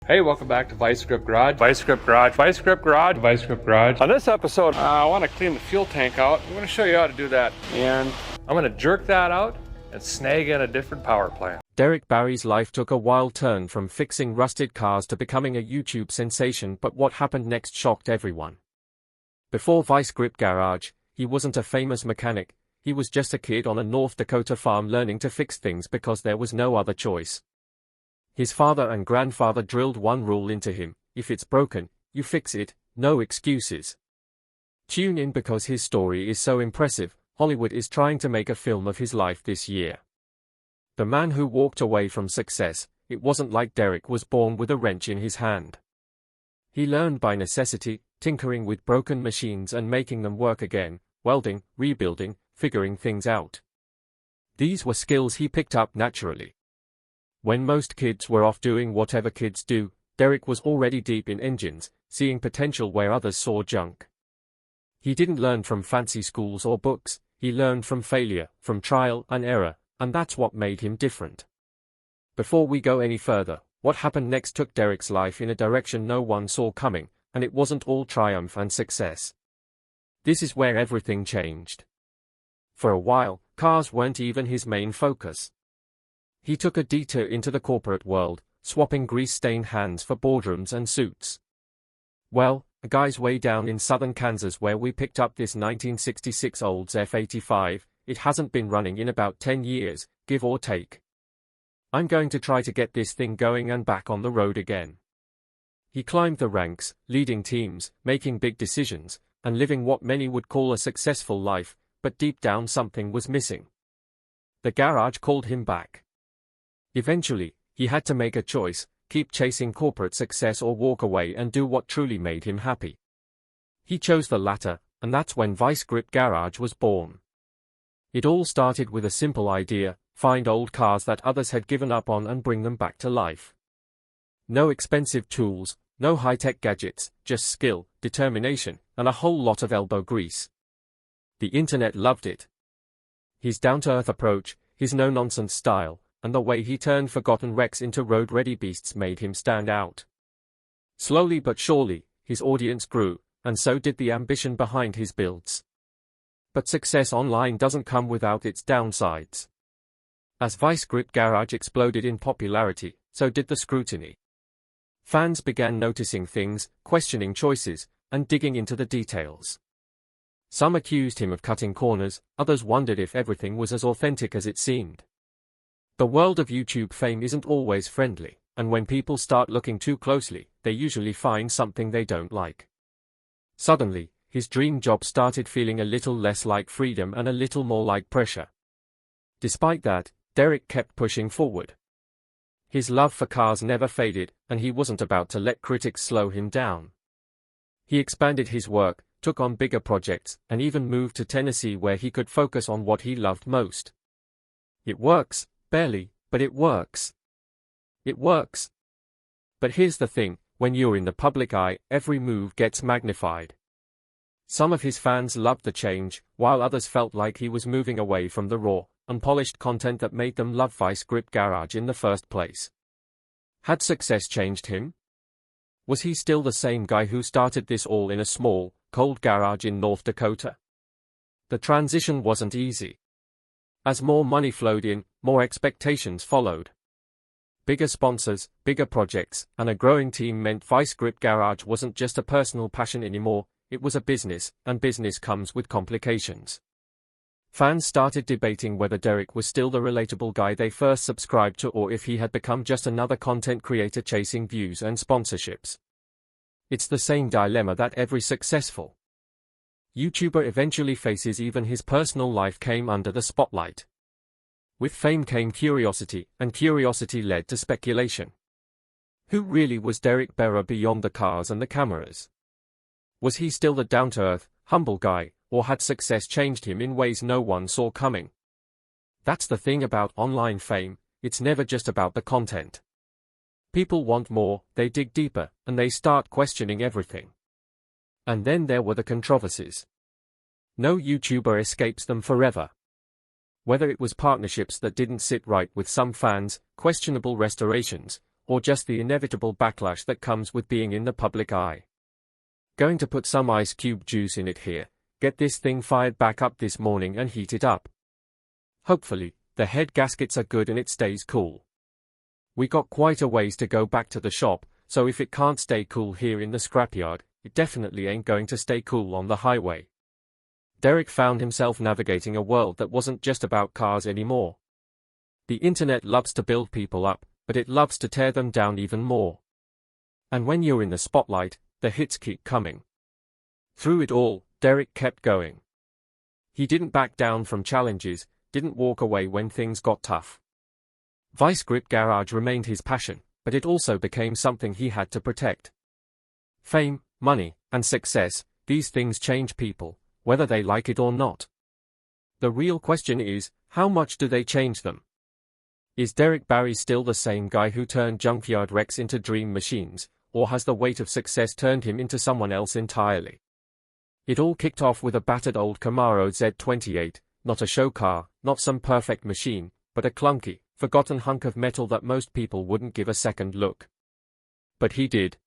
Hey, welcome back to Vice Grip Garage. Vice Grip Garage. Vice Grip Garage. Vice Grip Garage. On this episode, I want to clean the fuel tank out. I'm going to show you how to do that. And I'm going to jerk that out and snag in a different power plant. Derek Bieri's life took a wild turn from fixing rusted cars to becoming a YouTube sensation, but what happened next shocked everyone. Before Vice Grip Garage, he wasn't a famous mechanic. He was just a kid on a North Dakota farm learning to fix things because there was no other choice. His father and grandfather drilled one rule into him: if it's broken, you fix it, no excuses. Tune in because his story is so impressive. Hollywood is trying to make a film of his life this year. The man who walked away from success. It wasn't like Derek was born with a wrench in his hand. He learned by necessity, tinkering with broken machines and making them work again, welding, rebuilding, figuring things out. These were skills he picked up naturally. When most kids were off doing whatever kids do, Derek was already deep in engines, seeing potential where others saw junk. He didn't learn from fancy schools or books. He learned from failure, from trial and error, and that's what made him different. Before we go any further, what happened next took Derek's life in a direction no one saw coming, and it wasn't all triumph and success. This is where everything changed. For a while, cars weren't even his main focus. He took a detour into the corporate world, swapping grease-stained hands for boardrooms and suits. Well, a guy's way down in southern Kansas where we picked up this 1966 Olds F85, it hasn't been running in about 10 years, give or take. I'm going to try to get this thing going and back on the road again. He climbed the ranks, leading teams, making big decisions, and living what many would call a successful life, but deep down something was missing. The garage called him back. Eventually, he had to make a choice: keep chasing corporate success or walk away and do what truly made him happy. He chose the latter, and that's when Vice Grip Garage was born. It all started with a simple idea: find old cars that others had given up on and bring them back to life. No expensive tools, no high-tech gadgets, just skill, determination, and a whole lot of elbow grease. The internet loved it. His down-to-earth approach, his no-nonsense style, and the way he turned forgotten wrecks into road-ready beasts made him stand out. Slowly but surely, his audience grew, and so did the ambition behind his builds. But success online doesn't come without its downsides. As Vice Grip Garage exploded in popularity, so did the scrutiny. Fans began noticing things, questioning choices, and digging into the details. Some accused him of cutting corners, others wondered if everything was as authentic as it seemed. The world of YouTube fame isn't always friendly, and when people start looking too closely, they usually find something they don't like. Suddenly, his dream job started feeling a little less like freedom and a little more like pressure. Despite that, Derek kept pushing forward. His love for cars never faded, and he wasn't about to let critics slow him down. He expanded his work, took on bigger projects, and even moved to Tennessee where he could focus on what he loved most. It works. Barely, but it works. It works. But here's the thing: when you're in the public eye, every move gets magnified. Some of his fans loved the change, while others felt like he was moving away from the raw, unpolished content that made them love Vice Grip Garage in the first place. Had success changed him? Was he still the same guy who started this all in a small, cold garage in North Dakota? The transition wasn't easy. As more money flowed in, more expectations followed. Bigger sponsors, bigger projects, and a growing team meant Vice Grip Garage wasn't just a personal passion anymore, it was a business, and business comes with complications. Fans started debating whether Derek was still the relatable guy they first subscribed to or if he had become just another content creator chasing views and sponsorships. It's the same dilemma that every successful YouTuber eventually faces. Even his personal life came under the spotlight. With fame came curiosity, and curiosity led to speculation. Who really was Derek Bieri beyond the cars and the cameras? Was he still the down-to-earth, humble guy, or had success changed him in ways no one saw coming? That's the thing about online fame: it's never just about the content. People want more, they dig deeper, and they start questioning everything. And then there were the controversies. No YouTuber escapes them forever. Whether it was partnerships that didn't sit right with some fans, questionable restorations, or just the inevitable backlash that comes with being in the public eye. Going to put some ice cube juice in it here, get this thing fired back up this morning and heat it up. Hopefully, the head gaskets are good and it stays cool. We got quite a ways to go back to the shop, so if it can't stay cool here in the scrapyard, it definitely ain't going to stay cool on the highway. Derek found himself navigating a world that wasn't just about cars anymore. The internet loves to build people up, but it loves to tear them down even more. And when you're in the spotlight, the hits keep coming. Through it all, Derek kept going. He didn't back down from challenges, didn't walk away when things got tough. Vice Grip Garage remained his passion, but it also became something he had to protect. Fame, money, and success, these things change people, whether they like it or not. The real question is, how much do they change them? Is Derek Bieri still the same guy who turned junkyard wrecks into dream machines, or has the weight of success turned him into someone else entirely? It all kicked off with a battered old Camaro Z28, not a show car, not some perfect machine, but a clunky, forgotten hunk of metal that most people wouldn't give a second look. But he did.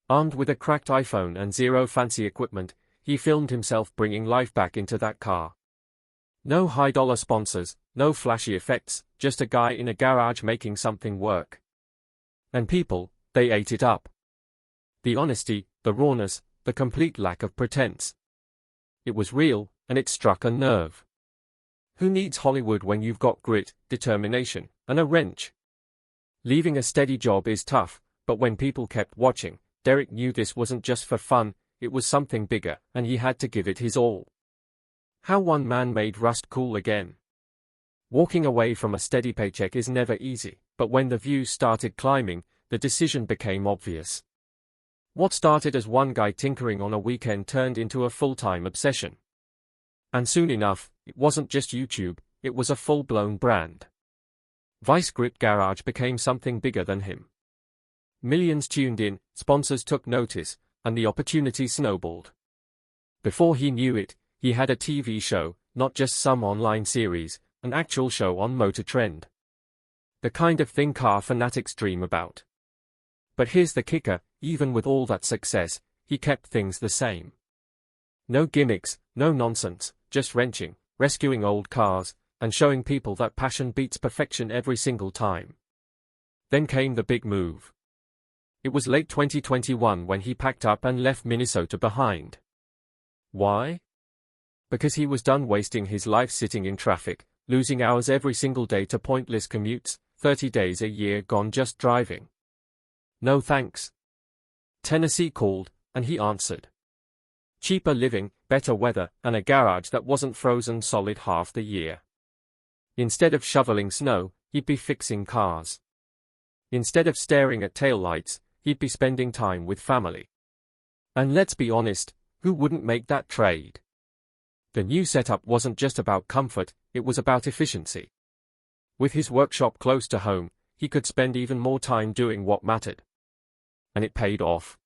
Armed with a cracked iPhone and zero fancy equipment, he filmed himself bringing life back into that car. No high-dollar sponsors, no flashy effects, just a guy in a garage making something work. And people, they ate it up. The honesty, the rawness, the complete lack of pretense. It was real, and it struck a nerve. Who needs Hollywood when you've got grit, determination, and a wrench? Leaving a steady job is tough, but when people kept watching, Derek knew this wasn't just for fun, it was something bigger, and he had to give it his all. How one man made rust cool again. Walking away from a steady paycheck is never easy, but when the views started climbing, the decision became obvious. What started as one guy tinkering on a weekend turned into a full-time obsession. And soon enough, it wasn't just YouTube, it was a full-blown brand. Vice Grip Garage became something bigger than him. Millions tuned in, sponsors took notice, and the opportunity snowballed. Before he knew it, he had a TV show, not just some online series, an actual show on Motor Trend. The kind of thing car fanatics dream about. But here's the kicker, even with all that success, he kept things the same. No gimmicks, no nonsense, just wrenching, rescuing old cars, and showing people that passion beats perfection every single time. Then came the big move. It was late 2021 when he packed up and left Minnesota behind. Why? Because he was done wasting his life sitting in traffic, losing hours every single day to pointless commutes, 30 days a year gone just driving. No thanks. Tennessee called, and he answered. Cheaper living, better weather, and a garage that wasn't frozen solid half the year. Instead of shoveling snow, he'd be fixing cars. Instead of staring at taillights, he'd be spending time with family. And let's be honest, who wouldn't make that trade? The new setup wasn't just about comfort, it was about efficiency. With his workshop close to home, he could spend even more time doing what mattered. And it paid off.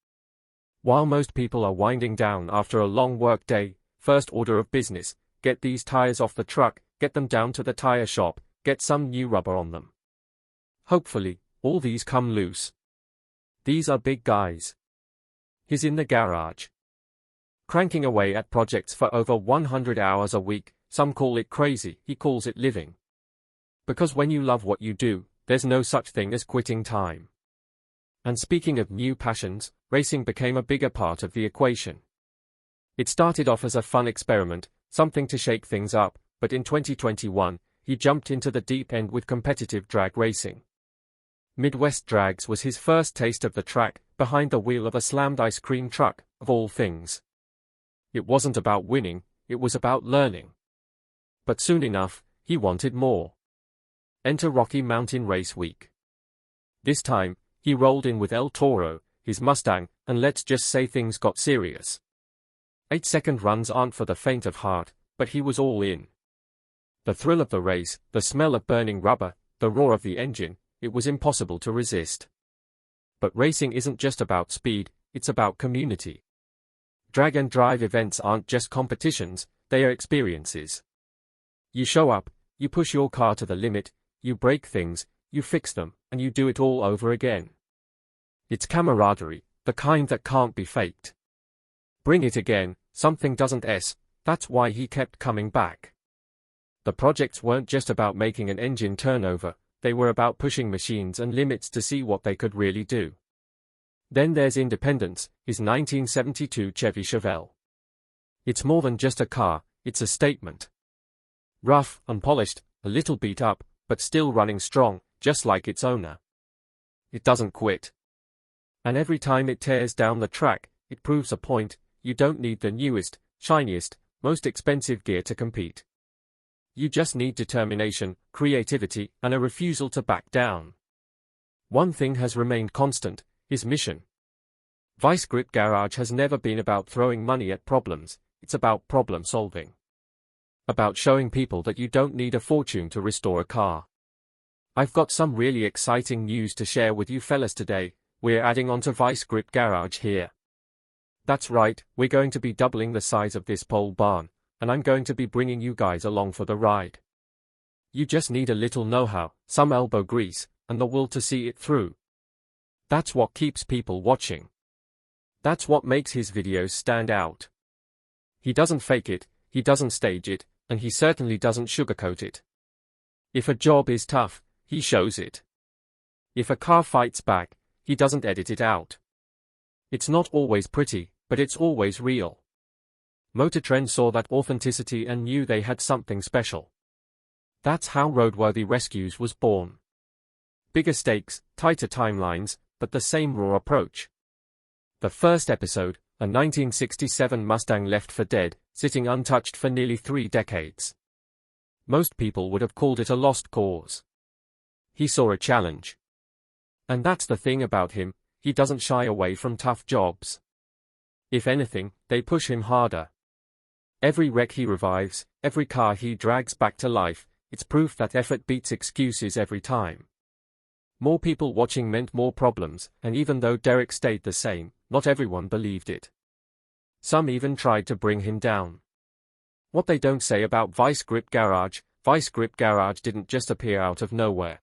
While most people are winding down after a long work day, first order of business, get these tires off the truck, get them down to the tire shop, get some new rubber on them. Hopefully, all these come loose. These are big guys. He's in the garage. Cranking away at projects for over 100 hours a week, some call it crazy, he calls it living. Because when you love what you do, there's no such thing as quitting time. And speaking of new passions, racing became a bigger part of the equation. It started off as a fun experiment, something to shake things up, but in 2021, he jumped into the deep end with competitive drag racing. Midwest Drags was his first taste of the track, behind the wheel of a slammed ice cream truck, of all things. It wasn't about winning, it was about learning. But soon enough, he wanted more. Enter Rocky Mountain Race Week. This time, he rolled in with El Toro, his Mustang, and let's just say things got serious. 8-second runs aren't for the faint of heart, but he was all in. The thrill of the race, the smell of burning rubber, the roar of the engine, it was impossible to resist. But racing isn't just about speed, it's about community. Drag and drive events aren't just competitions, they are experiences. You show up, you push your car to the limit, you break things, you fix them, and you do it all over again. It's camaraderie, the kind that can't be faked. Bring it again, something doesn't that's why he kept coming back. The projects weren't just about making an engine turnover, they were about pushing machines and limits to see what they could really do. Then there's Independence, his 1972 Chevy Chevelle. It's more than just a car, it's a statement. Rough, unpolished, a little beat up, but still running strong, just like its owner. It doesn't quit. And every time it tears down the track, it proves a point: you don't need the newest, shiniest, most expensive gear to compete. You just need determination, creativity, and a refusal to back down. One thing has remained constant: his mission. Vice Grip Garage has never been about throwing money at problems, it's about problem solving. About showing people that you don't need a fortune to restore a car. I've got some really exciting news to share with you fellas today. We're adding on to Vice Grip Garage here. That's right, we're going to be doubling the size of this pole barn, and I'm going to be bringing you guys along for the ride. You just need a little know-how, some elbow grease, and the will to see it through. That's what keeps people watching. That's what makes his videos stand out. He doesn't fake it, he doesn't stage it, and he certainly doesn't sugarcoat it. If a job is tough, he shows it. If a car fights back, he doesn't edit it out. It's not always pretty, but it's always real. Motor Trend saw that authenticity and knew they had something special. That's how Roadworthy Rescues was born. Bigger stakes, tighter timelines, but the same raw approach. The first episode, a 1967 Mustang left for dead, sitting untouched for nearly 3 decades. Most people would have called it a lost cause. He saw a challenge. And that's the thing about him, he doesn't shy away from tough jobs. If anything, they push him harder. Every wreck he revives, every car he drags back to life, it's proof that effort beats excuses every time. More people watching meant more problems, and even though Derek stayed the same, not everyone believed it. Some even tried to bring him down. What they don't say about Vice Grip Garage didn't just appear out of nowhere.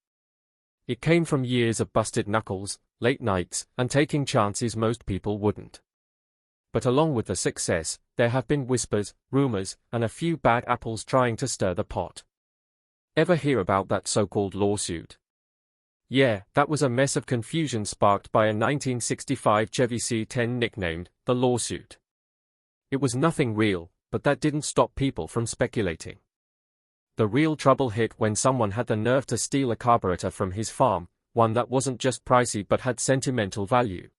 It came from years of busted knuckles, late nights, and taking chances most people wouldn't. But along with the success, there have been whispers, rumors, and a few bad apples trying to stir the pot. Ever hear about that so-called lawsuit? Yeah, that was a mess of confusion sparked by a 1965 Chevy C10 nicknamed the lawsuit. It was nothing real, but that didn't stop people from speculating. The real trouble hit when someone had the nerve to steal a carburetor from his farm, one that wasn't just pricey but had sentimental value.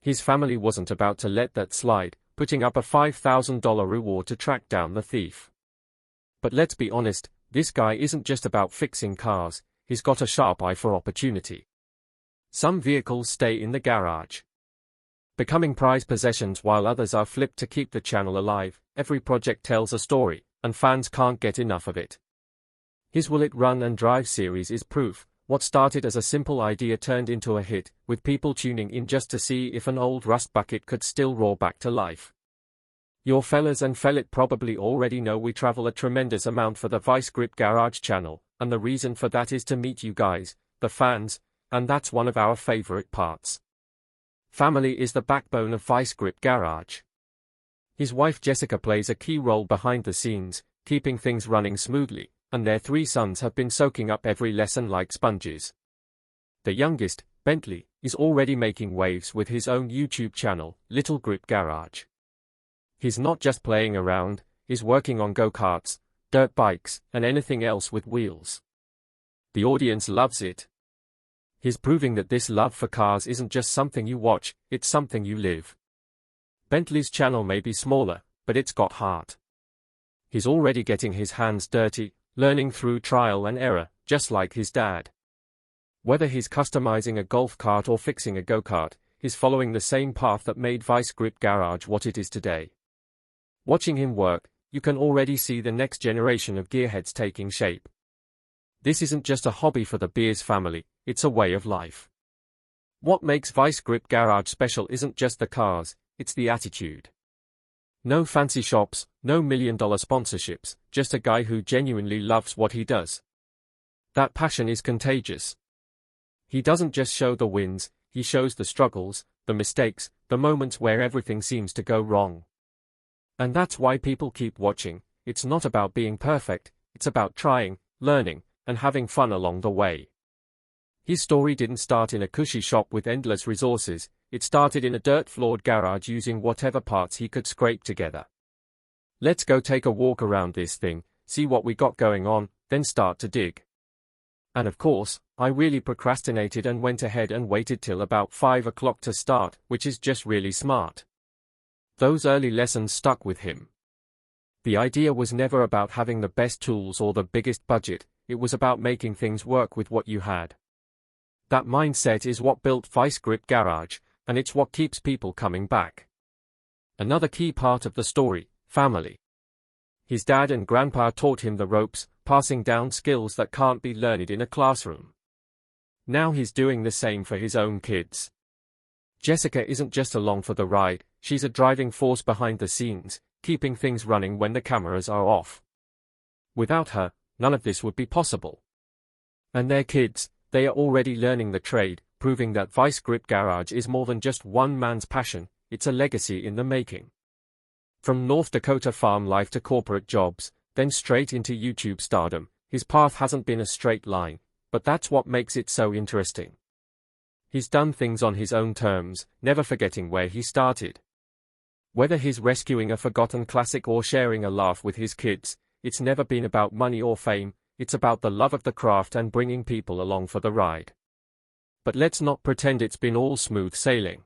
His family wasn't about to let that slide, putting up a $5,000 reward to track down the thief. But let's be honest, this guy isn't just about fixing cars, he's got a sharp eye for opportunity. Some vehicles stay in the garage, becoming prized possessions while others are flipped to keep the channel alive. Every project tells a story, and fans can't get enough of it. His Will It Run and Drive series is proof. What started as a simple idea turned into a hit, with people tuning in just to see if an old rust bucket could still roar back to life. Your fellas and fellet probably already know we travel a tremendous amount for the Vice Grip Garage channel, and the reason for that is to meet you guys, the fans, and that's one of our favorite parts. Family is the backbone of Vice Grip Garage. His wife Jessica plays a key role behind the scenes, keeping things running smoothly, and their 3 sons have been soaking up every lesson like sponges. The youngest, Bentley, is already making waves with his own YouTube channel, Little Grip Garage. He's not just playing around, he's working on go-karts, dirt bikes, and anything else with wheels. The audience loves it. He's proving that this love for cars isn't just something you watch, it's something you live. Bentley's channel may be smaller, but it's got heart. He's already getting his hands dirty, learning through trial and error, just like his dad. Whether he's customizing a golf cart or fixing a go-kart, he's following the same path that made Vice Grip Garage what it is today. Watching him work, you can already see the next generation of gearheads taking shape. This isn't just a hobby for the Bieri family, it's a way of life. What makes Vice Grip Garage special isn't just the cars, it's the attitude. No fancy shops, no $1 million sponsorships, just a guy who genuinely loves what he does. That passion is contagious. He doesn't just show the wins, he shows the struggles, the mistakes, the moments where everything seems to go wrong. And that's why people keep watching. It's not about being perfect, it's about trying, learning, and having fun along the way. His story didn't start in a cushy shop with endless resources, it started in a dirt-floored garage using whatever parts he could scrape together. Let's go take a walk around this thing, see what we got going on, then start to dig. And of course, I really procrastinated and went ahead and waited till about 5 o'clock to start, which is just really smart. Those early lessons stuck with him. The idea was never about having the best tools or the biggest budget, it was about making things work with what you had. That mindset is what built Vice Grip Garage, and it's what keeps people coming back. Another key part of the story, family. His dad and grandpa taught him the ropes, passing down skills that can't be learned in a classroom. Now he's doing the same for his own kids. Jessica isn't just along for the ride, she's a driving force behind the scenes, keeping things running when the cameras are off. Without her, none of this would be possible. And their kids, they are already learning the trade, proving that Vice Grip Garage is more than just one man's passion, it's a legacy in the making. From North Dakota farm life to corporate jobs, then straight into YouTube stardom, his path hasn't been a straight line, but that's what makes it so interesting. He's done things on his own terms, never forgetting where he started. Whether he's rescuing a forgotten classic or sharing a laugh with his kids, it's never been about money or fame, it's about the love of the craft and bringing people along for the ride. But let's not pretend it's been all smooth sailing.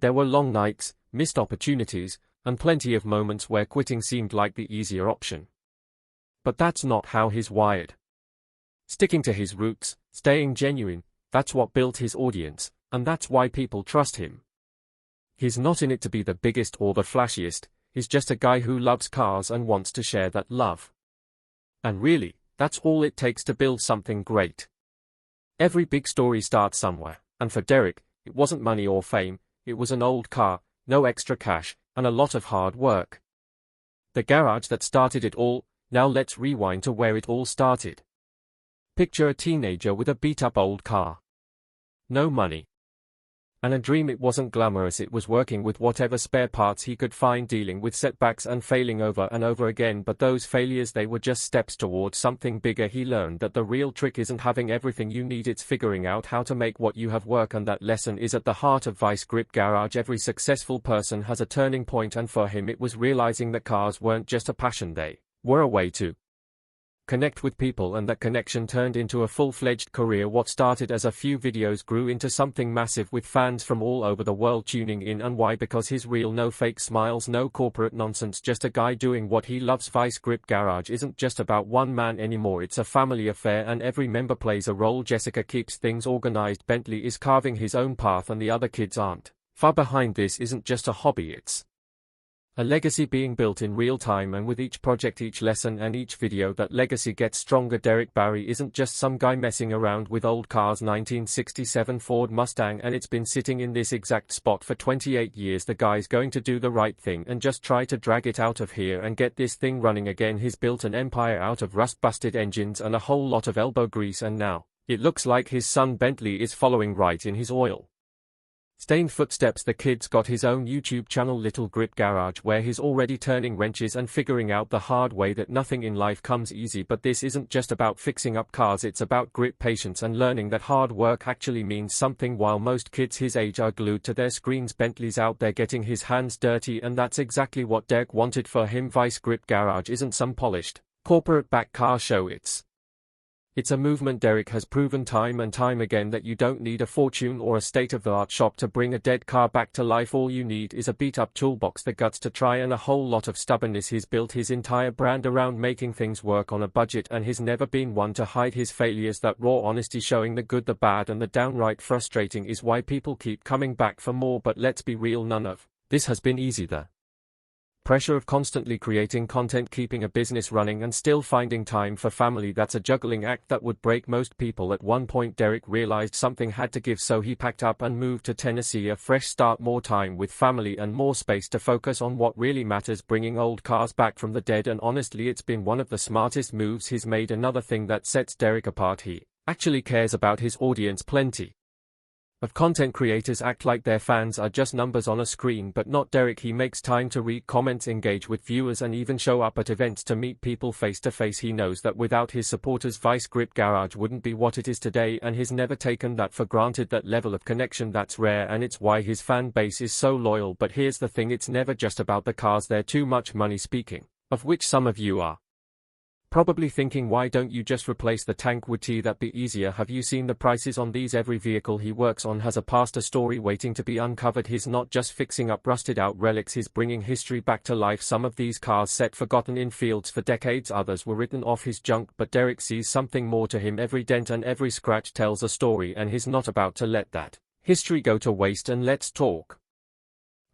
There were long nights, missed opportunities, and plenty of moments where quitting seemed like the easier option. But that's not how he's wired. Sticking to his roots, staying genuine, that's what built his audience, and that's why people trust him. He's not in it to be the biggest or the flashiest, he's just a guy who loves cars and wants to share that love. And really, that's all it takes to build something great. Every big story starts somewhere, and for Derek, it wasn't money or fame, it was an old car, no extra cash, and a lot of hard work. The garage that started it all. Now let's rewind to where it all started. Picture a teenager with a beat-up old car. No money. And a dream. It wasn't glamorous, it was working with whatever spare parts he could find, dealing with setbacks and failing over and over again, but those failures, they were just steps towards something bigger. He learned that the real trick isn't having everything you need, it's figuring out how to make what you have work, and that lesson is at the heart of Vice Grip Garage. Every successful person has a turning point, and for him it was realizing that cars weren't just a passion, they were a way to connect with people, and that connection turned into a full-fledged career. What started as a few videos grew into something massive, with fans from all over the world tuning in. And why? Because he's real, no fake smiles, no corporate nonsense, just a guy doing what he loves. Vice Grip Garage isn't just about one man anymore, it's a family affair, and every member plays a role. Jessica keeps things organized, Bentley is carving his own path, and the other kids aren't far behind. This isn't just a hobby, it's a legacy being built in real time, and with each project, each lesson, and each video, that legacy gets stronger. Derek Bieri isn't just some guy messing around with old cars. 1967 Ford Mustang, and it's been sitting in this exact spot for 28 years. The guy's going to do the right thing and just try to drag it out of here and get this thing running again. He's built an empire out of rust-busted engines and a whole lot of elbow grease, and now it looks like his son Bentley is following right in his oil stained footsteps. The kid's got his own YouTube channel, Little Grip Garage, where he's already turning wrenches and figuring out the hard way that nothing in life comes easy. But this isn't just about fixing up cars, it's about grit, patience, and learning that hard work actually means something. While most kids his age are glued to their screens, Bentley's out there getting his hands dirty, and that's exactly what Derek wanted for him. Vice Grip Garage isn't some polished, corporate-backed car show, it's a movement. Derek has proven time and time again that you don't need a fortune or a state-of-the-art shop to bring a dead car back to life. All you need is a beat-up toolbox, the guts to try, and a whole lot of stubbornness. He's built his entire brand around making things work on a budget, and he's never been one to hide his failures. That raw honesty, showing the good, the bad, and the downright frustrating, is why people keep coming back for more. But let's be real, none of this has been easy. The Pressure of constantly creating content, keeping a business running and still finding time for family, that's a juggling act that would break most people. At one point Derek realized something had to give, so he packed up and moved to Tennessee. A fresh start, more time with family and more space to focus on what really matters, bringing old cars back from the dead, and honestly it's been one of the smartest moves he's made. Another thing that sets Derek apart, he actually cares about his audience. Plenty of content creators act like their fans are just numbers on a screen, but not Derek. He makes time to read comments, engage with viewers, and even show up at events to meet people face to face. He knows that without his supporters, Vice Grip Garage wouldn't be what it is today, and he's never taken that for granted. That level of connection, that's rare, and it's why his fan base is so loyal. But here's the thing, it's never just about the cars. They're too much money, speaking of which some of you are probably thinking, why don't you just replace the tank? Would that be easier? Have you seen the prices on these? Every vehicle he works on has a past, a story waiting to be uncovered. He's not just fixing up rusted out relics, he's bringing history back to life. Some of these cars sat forgotten in fields for decades, others were written off his junk, but Derek sees something more to him. Every dent and every scratch tells a story, and he's not about to let that history go to waste. And let's talk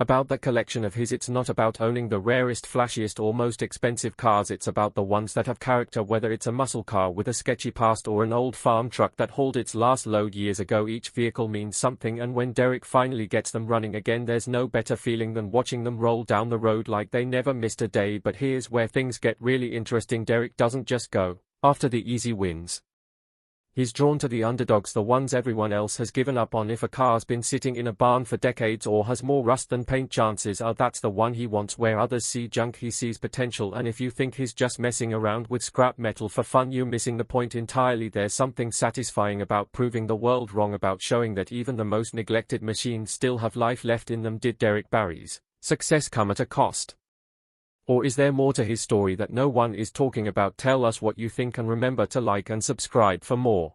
about that collection of his. It's not about owning the rarest, flashiest, or most expensive cars. It's about the ones that have character, whether it's a muscle car with a sketchy past or an old farm truck that hauled its last load years ago. Each vehicle means something, and when Derek finally gets them running again, there's no better feeling than watching them roll down the road like they never missed a day. But here's where things get really interesting. Derek doesn't just go after the easy wins. He's drawn to the underdogs, the ones everyone else has given up on. If a car's been sitting in a barn for decades or has more rust than paint, chances are that's the one he wants. Where others see junk, he sees potential, and if you think he's just messing around with scrap metal for fun, you're missing the point entirely. There's something satisfying about proving the world wrong, about showing that even the most neglected machines still have life left in them. Did Derek Bieri's success come at a cost? Or is there more to his story that no one is talking about? Tell us what you think, and remember to like and subscribe for more.